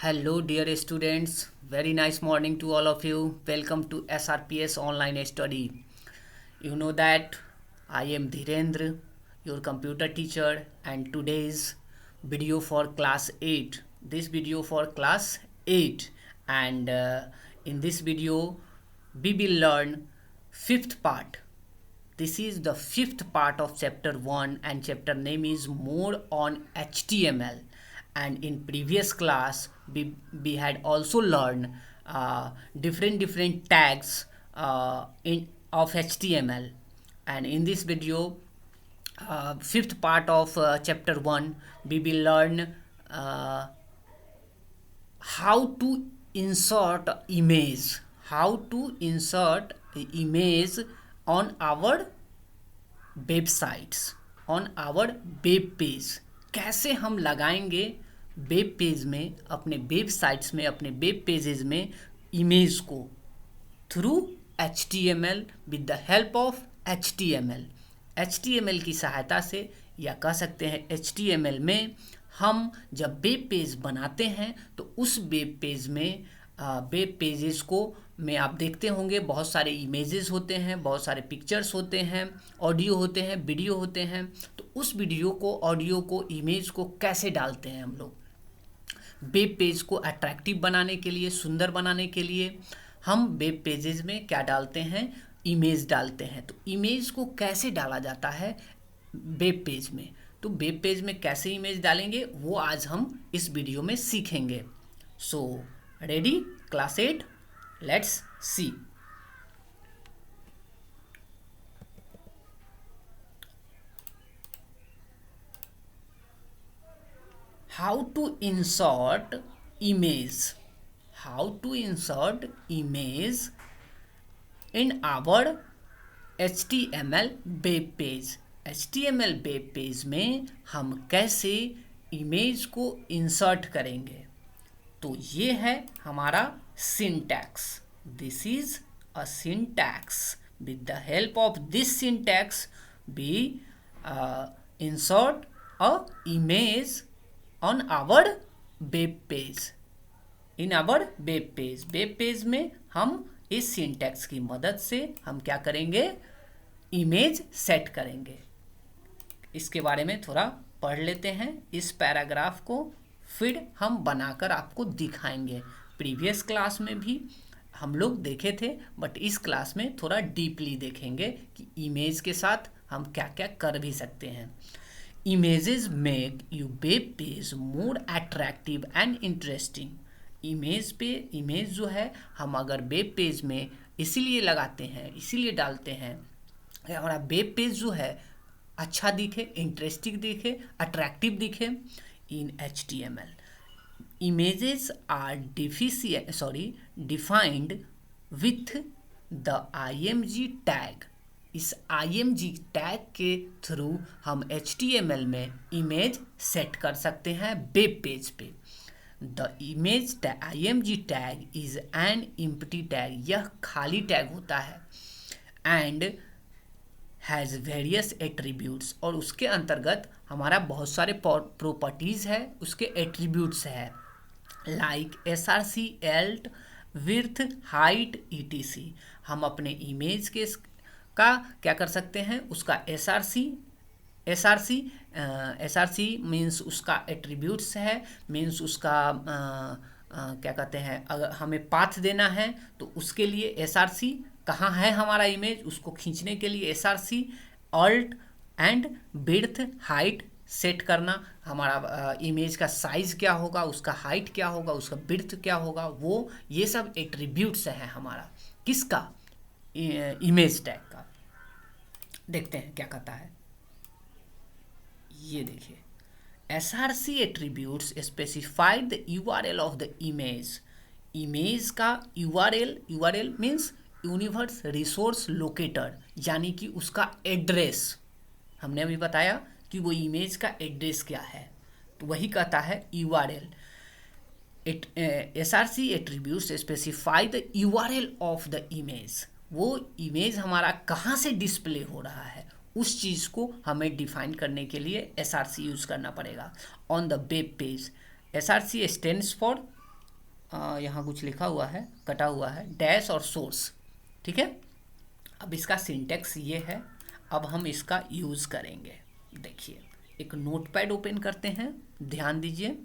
Hello, dear students. Very nice morning to all of you. Welcome to SRPS Online Study. You know that I am Dhirendra, your computer teacher, and today's video for class 8. This video for class 8, and in this video, we will learn fifth part. This is the fifth part of chapter 1, and chapter name is more on HTML. And in previous class we had also learned different tags in of HTML, and in this video fifth part of chapter 1 we will learn uh, how to insert image, how to insert image on our websites, on our web page. कैसे हम लगाएंगे web page में, अपने websites में, अपने web pages में image को through HTML with the help of HTML की सहायता से, या कह सकते हैं HTML में हम जब वेब पेज बनाते हैं तो उस वेब पेज में वेब पेजेस को में आप देखते होंगे बहुत सारे इमेजेस होते हैं, बहुत सारे पिक्चर्स होते हैं, ऑडियो होते हैं, वीडियो होते हैं। तो उस वीडियो को, ऑडियो को, इमेज को कैसे डालते हैं हम लोग वेब पेज को अट्रैक्टिव बनाने के लिए, सुंदर बनाने के लिए हम वेब पेजेस में क्या डालते हैं, इमेज डालते हैं। तो इमेज को कैसे डाला जाता है वेब पेज में, तो वेब पेज में कैसे इमेज डालेंगे वो आज हम इस वीडियो में सीखेंगे। So ready class 8, let's see how to insert image, how to insert image in our HTML web page। HTML web page में हम कैसे इमेज को इंसर्ट करेंगे, तो ये है हमारा syntax. This is a syntax. With the help of this syntax we insert a image on our web page, in our web page. Web page में हम इस सिंटैक्स की मदद से हम क्या करेंगे, इमेज सेट करेंगे। इसके बारे में थोड़ा पढ़ लेते हैं इस पैराग्राफ को, फिर हम बनाकर आपको दिखाएंगे। प्रीवियस क्लास में भी हम लोग देखे थे, बट इस क्लास में थोड़ा डीपली देखेंगे कि इमेज के साथ हम क्या क्या कर भी सकते हैं। Images make you web page more attractive and interesting. Image जो है हम अगर वेब पेज में इसीलिए लगाते हैं, इसीलिए डालते हैं हमारा वेब पेज जो है अच्छा दिखे, इंटरेस्टिंग दिखे, अट्रैक्टिव दिखे। इन HTML images are defined with the img tag। इस img टैग के थ्रू हम HTML में इमेज सेट कर सकते हैं वेब पेज पे। The image img tag is an empty tag, यह खाली टैग होता है। एंड हैज़ वेरियस एट्रीब्यूट्स, और उसके अंतर्गत हमारा बहुत सारे प्रॉपर्टीज़ है, उसके एट्रीब्यूट्स है, like SRC, Alt, width, height, etc। हम अपने इमेज के का क्या कर सकते हैं, उसका SRC मीन्स उसका एट्रीब्यूट्स है, मीन्स उसका क्या कहते हैं, अगर हमें पाथ देना है तो उसके लिए SRC, कहाँ है हमारा इमेज उसको खींचने के लिए SRC, alt and width, height set करना, हमारा इमेज का साइज क्या होगा, उसका हाइट क्या होगा, उसका विड्थ क्या होगा, वो ये सब एट्रीब्यूट्स हैं हमारा किसका, इमेज टैग का। देखते हैं क्या कहता है, ये देखिए। SRC attributes specified the URL of the image. Image का URL means universe resource locator, यानी कि उसका एड्रेस। हमने अभी बताया कि वो इमेज का एड्रेस क्या है, तो वही कहता है URL। SRC attributes specify the URL of the image. वो इमेज हमारा कहाँ से डिस्प्ले हो रहा है उस चीज़ को हमें डिफाइन करने के लिए SRC यूज़ करना पड़ेगा। On the web page, SRC stands for यहाँ कुछ लिखा हुआ है, कटा हुआ है, डैश और सोर्स। ठीक है, अब इसका सिंटेक्स ये है। अब हम इसका यूज़ करेंगे। देखिए, एक नोटपैड ओपन करते हैं, ध्यान दीजिए।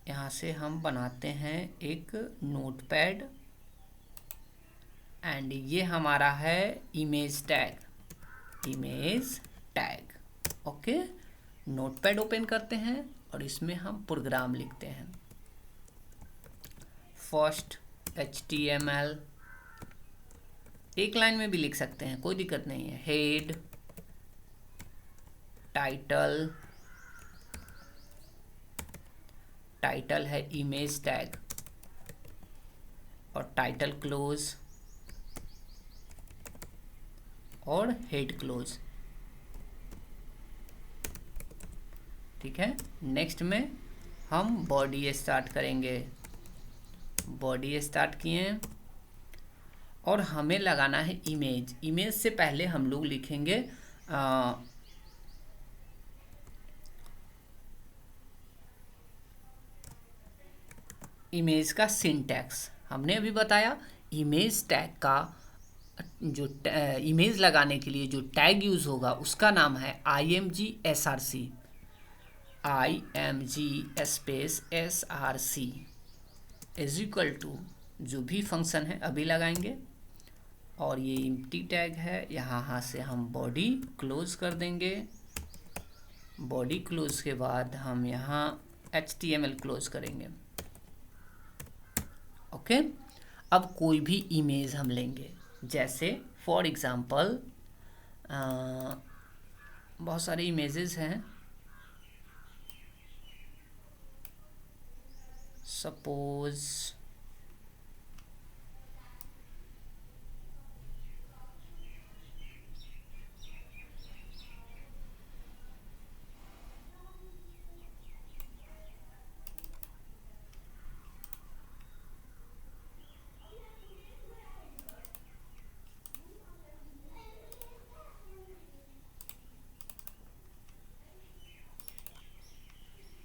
यहाँ से हम बनाते हैं एक नोटपैड एंड ये हमारा है image tag, image tag. Okay, notepad open करते हैं और इसमें हम प्रोग्राम लिखते हैं। फर्स्ट HTML, एक लाइन में भी लिख सकते हैं, कोई दिक्कत नहीं है। हेड, टाइटल, टाइटल है इमेज टैग, और टाइटल क्लोज और हेड क्लोज। ठीक है, नेक्स्ट में हम बॉडी स्टार्ट करेंगे। बॉडी स्टार्ट किए और हमें लगाना है इमेज। इमेज से पहले हम लोग लिखेंगे इमेज का सिंटैक्स। हमने अभी बताया इमेज टैग का जो इमेज लगाने के लिए जो टैग यूज़ होगा उसका नाम है imgsrc, img space src is equal to जो भी फंक्शन है अभी लगाएंगे। और ये एम्प्टी टैग है, यहाँ से हम बॉडी क्लोज कर देंगे। बॉडी क्लोज के बाद हम यहाँ HTML क्लोज करेंगे। ओके, अब कोई भी इमेज हम लेंगे, जैसे फॉर एग्ज़ाम्पल बहुत सारे इमेजेस हैं। सपोज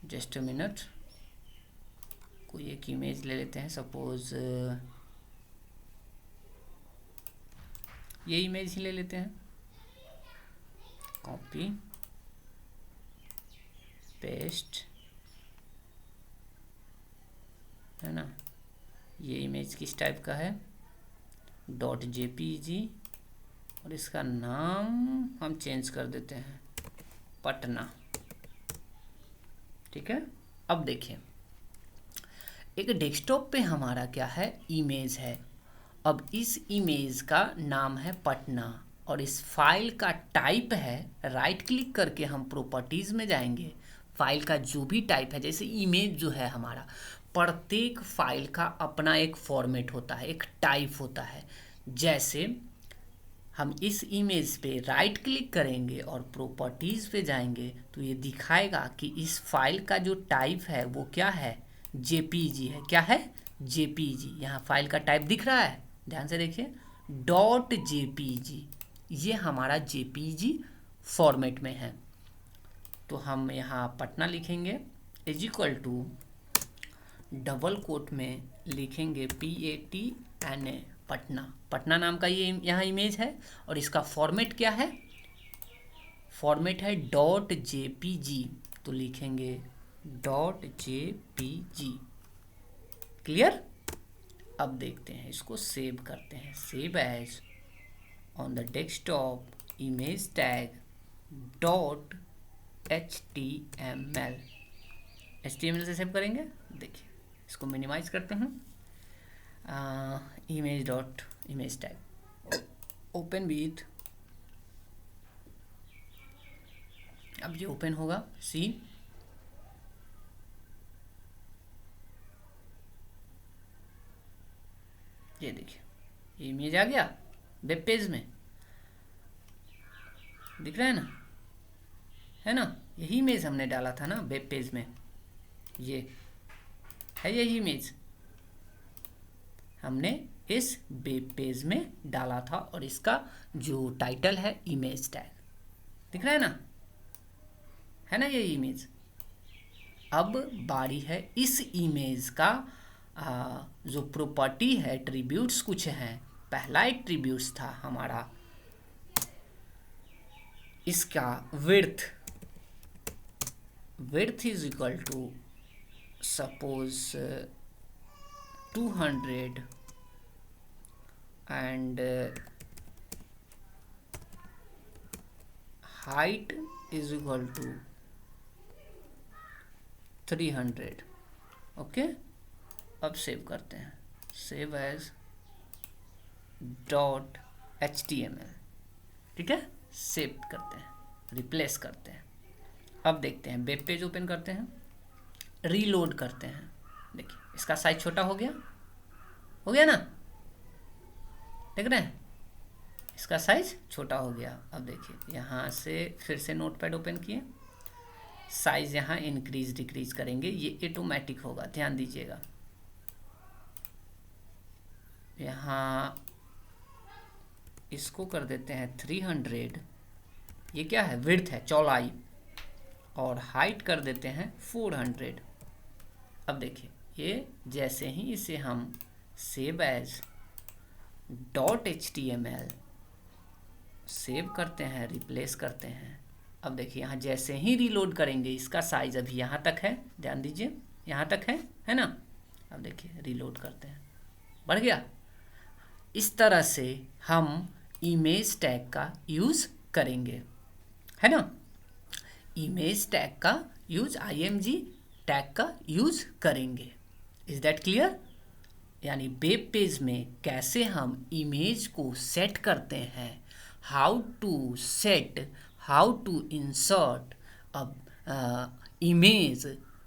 जस्ट अ मिनट, कोई एक इमेज ले लेते हैं। सपोज ये इमेज ही ले लेते हैं। कॉपी पेस्ट, है ना। ये इमेज किस टाइप का है, .jpg, और इसका नाम हम चेंज कर देते हैं पटना। ठीक है, अब देखिए, एक डेस्कटॉप पे हमारा क्या है, इमेज है। अब इस इमेज का नाम है पटना और इस फाइल का टाइप है, राइट क्लिक करके हम प्रॉपर्टीज़ में जाएंगे। फाइल का जो भी टाइप है, जैसे इमेज जो है हमारा, प्रत्येक फाइल का अपना एक फॉर्मेट होता है, एक टाइप होता है। जैसे हम इस इमेज पे राइट क्लिक करेंगे और प्रॉपर्टीज़ पे जाएंगे तो ये दिखाएगा कि इस फाइल का जो टाइप है वो क्या है, जेपीजी है। क्या है, जेपीजी। यहाँ फाइल का टाइप दिख रहा है, ध्यान से देखिए, .jpg, ये हमारा जेपीजी फॉर्मेट में है। तो हम यहाँ पटना लिखेंगे, is equal to double quote में लिखेंगे PATNA, पटना। पटना नाम का ये यहाँ इमेज है और इसका फॉर्मेट क्या है, फॉर्मेट है .jpg, तो लिखेंगे .jpg। क्लियर। अब देखते हैं, इसको सेव करते हैं। Save as on the desktop image tag .html, HTML से सेव करेंगे। देखिए, इसको मिनिमाइज करते हैं। इमेज टैग ओपन विथ, अब ये ओपन होगा। सी, ये देखिए, ये इमेज आ गया वेब पेज में, दिख रहा है ना, है ना। यही इमेज हमने डाला था ना वेब पेज में, ये है यही इमेज हमने इस वेब पेज में डाला था और इसका जो टाइटल है इमेज टैग, दिख रहा है ना, यही इमेज। अब बारी है इस इमेज का जो प्रॉपर्टी है, एट्रीब्यूट्स कुछ हैं। पहला एट्रीब्यूट्स था हमारा इसका width. Width is equal to suppose 200 and height is equal to 300। Okay, अब सेव करते हैं, सेव एज .html। ठीक है, सेव करते हैं, रिप्लेस करते हैं। अब देखते हैं, वेब पेज ओपन करते हैं, रीलोड करते हैं। देखिए इसका साइज छोटा हो गया ना, देख रहे हैं, इसका साइज छोटा हो गया। अब देखिए यहाँ से फिर से नोटपैड ओपन किए, साइज यहाँ इंक्रीज डिक्रीज करेंगे, ये ऑटोमेटिक होगा, ध्यान दीजिएगा। यहाँ इसको कर देते हैं 300, ये क्या है, विड्थ है, चौड़ाई, और हाइट कर देते हैं 400। अब देखिए ये जैसे ही इसे हम सेव एज .html सेव करते हैं, रिप्लेस करते हैं। अब देखिए यहाँ जैसे ही रीलोड करेंगे, इसका साइज अभी यहाँ तक है, ध्यान दीजिए, यहाँ तक है ना। अब देखिए रीलोड करते हैं, बढ़ गया। इस तरह से हम इमेज टैग का यूज़ करेंगे, है ना। इमेज टैग का यूज, img टैग का यूज करेंगे। Is that clear? यानी वेब पेज में कैसे हम इमेज को सेट करते हैं, how to insert image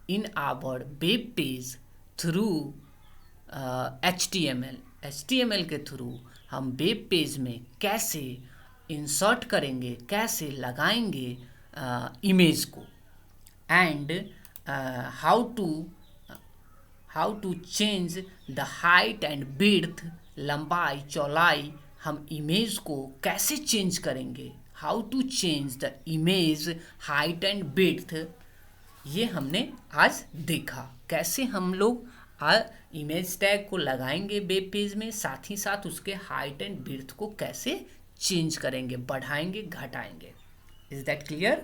in our web page थ्रू HTML के थ्रू हम वेब पेज में कैसे इंसर्ट करेंगे, कैसे लगाएंगे इमेज को, and how to change the height and width, लंबाई चौड़ाई, हम इमेज को कैसे चेंज करेंगे, how to change the image height and width, ये हमने आज देखा। कैसे हम लोग इमेज टैग को लगाएंगे वेब पेज में, साथ ही साथ उसके हाइट एंड विड्थ को कैसे चेंज करेंगे, बढ़ाएंगे, घटाएंगे। Is that clear?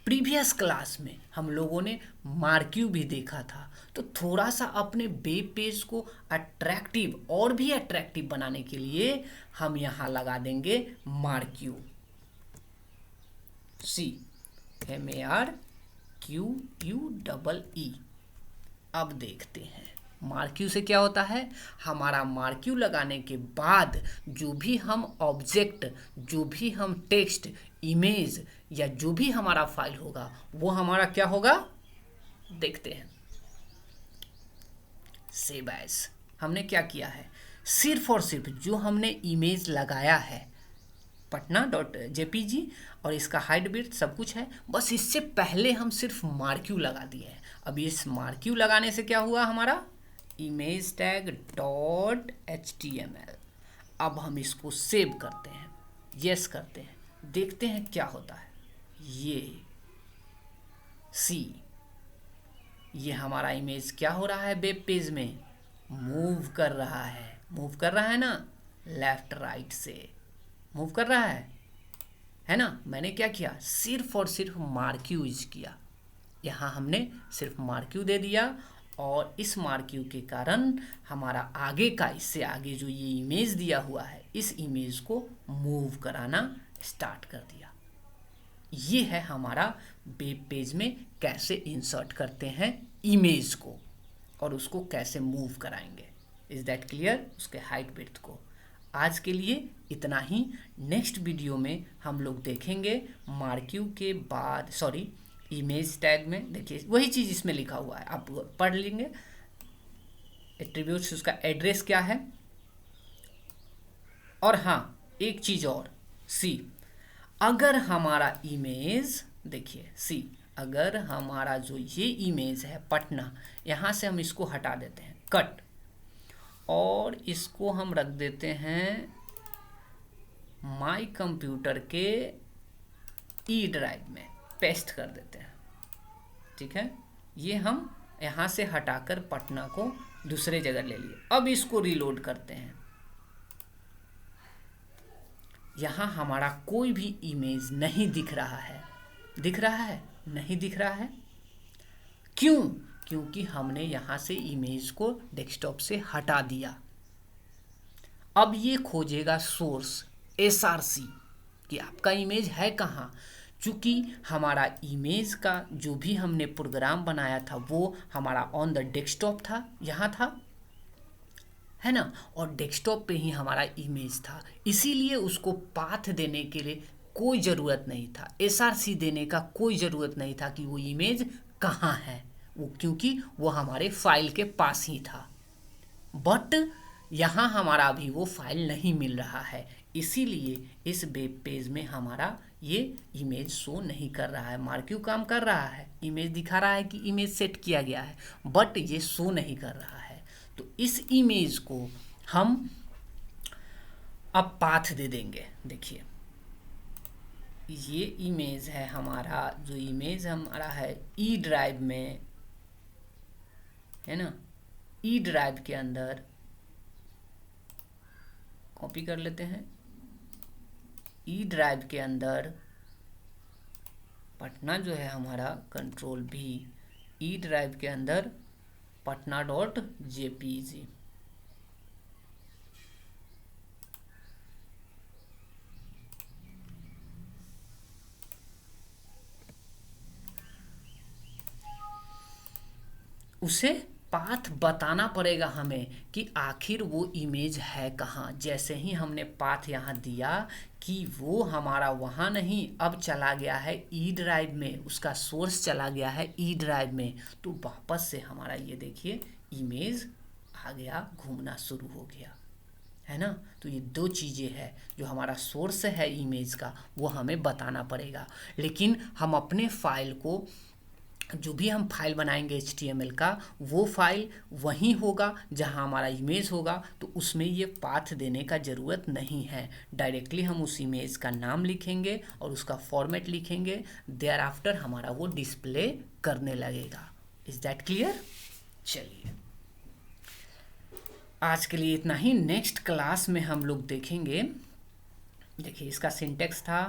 Previous class में हम लोगों ने मार्क्यू भी देखा था, तो थोड़ा सा अपने वेब पेज को अट्रैक्टिव और भी अट्रैक्टिव बनाने के लिए हम यहाँ लगा देंगे मार्क्यू, MARQUE। अब देखते हैं मार्क्यू से क्या होता है। हमारा मार्क्यू लगाने के बाद जो भी हम ऑब्जेक्ट, जो भी हम टेक्स्ट, इमेज या जो भी हमारा फाइल होगा वो हमारा क्या होगा, देखते हैं। सेव एज हमने क्या किया है, सिर्फ और सिर्फ जो हमने इमेज लगाया है patna.jpg और इसका हाइट विड्थ सब कुछ है, बस इससे पहले हम सिर्फ मार्क्यू लगा दिए हैं। अब इस मार्क्यू लगाने से क्या हुआ, हमारा इमेज टैग .html। अब हम इसको सेव करते हैं, यस करते हैं, देखते हैं क्या होता है। ये हमारा इमेज क्या हो रहा है, वेब पेज में मूव कर रहा है ना, लेफ्ट राइट से मूव कर रहा है ना। मैंने क्या किया, सिर्फ और सिर्फ मार्क्यू यूज किया। यहाँ हमने सिर्फ मार्क्यू दे दिया और इस मार्क्यू के कारण हमारा आगे का, इससे आगे जो ये इमेज दिया हुआ है, इस इमेज को मूव कराना स्टार्ट कर दिया। ये है हमारा वेब पेज में कैसे इंसर्ट करते हैं इमेज को और उसको कैसे मूव कराएंगे। Is that clear? उसके हाइट विड्थ को। आज के लिए इतना ही। नेक्स्ट वीडियो में हम लोग देखेंगे मार्क्यू के बाद, इमेज टैग में देखिए वही चीज़ इसमें लिखा हुआ है, आप पढ़ लेंगे। एट्रीब्यूट्स, उसका एड्रेस क्या है, और हाँ एक चीज़ और, अगर हमारा इमेज, देखिए अगर हमारा जो ये इमेज है पटना, यहाँ से हम इसको हटा देते हैं, कट, और इसको हम रख देते हैं माई कंप्यूटर के ई ड्राइव में, पेस्ट कर देते हैं। ठीक है, ये हम यहाँ से हटाकर पटना को दूसरे जगह ले लिए। अब इसको रीलोड करते हैं। यहाँ हमारा कोई भी इमेज नहीं दिख रहा है। दिख रहा है? नहीं दिख रहा है। क्यों? क्योंकि हमने यहाँ से इमेज को डेस्कटॉप से हटा दिया। अब ये खोजेगा सोर्स SRC कि आपका इमेज है कहाँ। चूँकि हमारा इमेज का जो भी हमने प्रोग्राम बनाया था वो हमारा ऑन द डेस्कटॉप था, यहाँ था, है ना, और डेस्कटॉप पे ही हमारा इमेज था, इसीलिए उसको पाथ देने के लिए कोई ज़रूरत नहीं था, SRC देने का कोई ज़रूरत नहीं था कि वो इमेज कहाँ है, वो क्योंकि वो हमारे फाइल के पास ही था। बट यहाँ हमारा अभी वो फाइल नहीं मिल रहा है, इसीलिए इस वेब पेज में हमारा ये इमेज शो नहीं कर रहा है। मार्क्यू काम कर रहा है, इमेज दिखा रहा है कि इमेज सेट किया गया है, बट ये शो नहीं कर रहा है। तो इस इमेज को हम अब पाथ दे देंगे। देखिए ये इमेज है हमारा, जो इमेज हमारा है ई ड्राइव में, है ना, ई ड्राइव के अंदर कॉपी कर लेते हैं। ई ड्राइव के अंदर पटना जो है हमारा Ctrl+V, ई ड्राइव के अंदर patna.jpg। उसे पाथ बताना पड़ेगा हमें कि आखिर वो इमेज है कहाँ। जैसे ही हमने पाथ यहाँ दिया कि वो हमारा वहाँ नहीं, अब चला गया है ई ड्राइव में, उसका सोर्स चला गया है ई ड्राइव में, तो वापस से हमारा ये देखिए इमेज आ गया, घूमना शुरू हो गया, है ना। तो ये दो चीज़ें हैं, जो हमारा सोर्स है इमेज का वो हमें बताना पड़ेगा। लेकिन हम अपने फाइल को, जो भी हम फाइल बनाएंगे HTML का, वो फाइल वहीं होगा जहां हमारा इमेज होगा, तो उसमें ये पाथ देने का ज़रूरत नहीं है। डायरेक्टली हम उस इमेज का नाम लिखेंगे और उसका फॉर्मेट लिखेंगे, देयर आफ्टर हमारा वो डिस्प्ले करने लगेगा। Is that clear? चलिए आज के लिए इतना ही। नेक्स्ट क्लास में हम लोग देखेंगे, देखिए इसका सिंटेक्स था,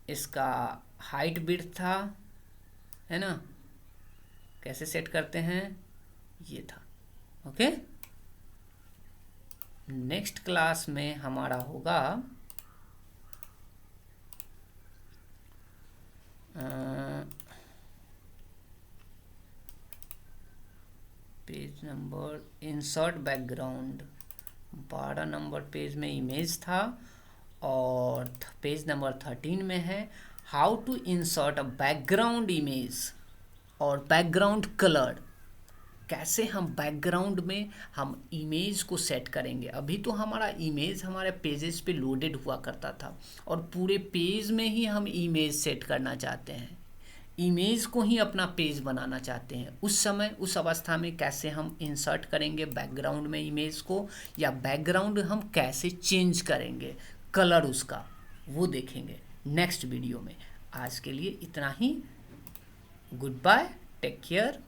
इसका हाइट विड्थ था, है ना, कैसे सेट करते हैं, ये था। ओके, नेक्स्ट क्लास में हमारा होगा page number insert background, 12 number page में इमेज था, और पेज नंबर 13 में है how to insert a background image और बैकग्राउंड कलर। कैसे हम बैकग्राउंड में हम इमेज को सेट करेंगे। अभी तो हमारा इमेज हमारे पेजेस पे लोडेड हुआ करता था, और पूरे पेज में ही हम इमेज सेट करना चाहते हैं, इमेज को ही अपना पेज बनाना चाहते हैं। उस समय, उस अवस्था में कैसे हम इंसर्ट करेंगे बैकग्राउंड में इमेज को, या बैकग्राउंड हम कैसे चेंज करेंगे, कलर उसका, वो देखेंगे नेक्स्ट वीडियो में। आज के लिए इतना ही। Good bye, take care.